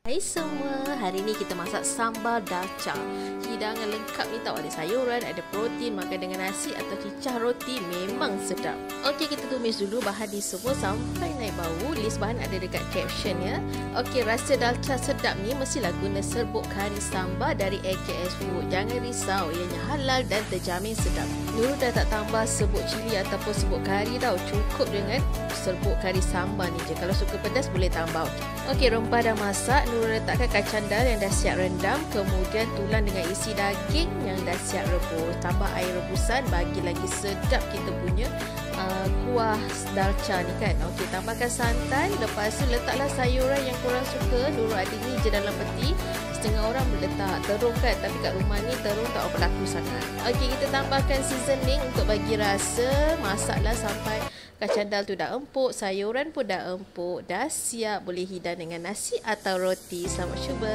Hai semua, hari ni kita masak sambal dalca. Hidangan lengkap ni tahu, ada sayuran, ada protein, makan dengan nasi atau cicah roti memang sedap. Okey, kita tumis dulu bahan ni semua sampai naik bau. List bahan ada dekat caption ya. Okey, rasa dalca sedap ni mestilah guna serbuk kari sambal dari AKS Food. Jangan risau, ianya halal dan terjamin sedap. Nurul dah tak tambah serbuk cili ataupun serbuk kari tau. Cukup dengan serbuk kari sambal ni je. Kalau suka pedas boleh tambah. Okey, rempah dah masak. Nurul letakkan kacang dal yang dah siap rendam, kemudian tulang dengan isi daging yang dah siap rebus. Tambah air rebusan bagi lagi sedap kita punya kuah dalca ni kan. Okey, tambahkan santan, lepas tu letaklah sayuran yang korang suka. Nurul ada ni je dalam peti. Setengah orang letak terung kan, tapi kat rumah ni terung tak berlaku sangat. Okey, kita tambahkan seasoning untuk bagi rasa. Masaklah sampai kacang dal tu dah empuk, sayuran pun dah empuk, dah siap boleh hidang dengan nasi atau roti. Selamat cuba.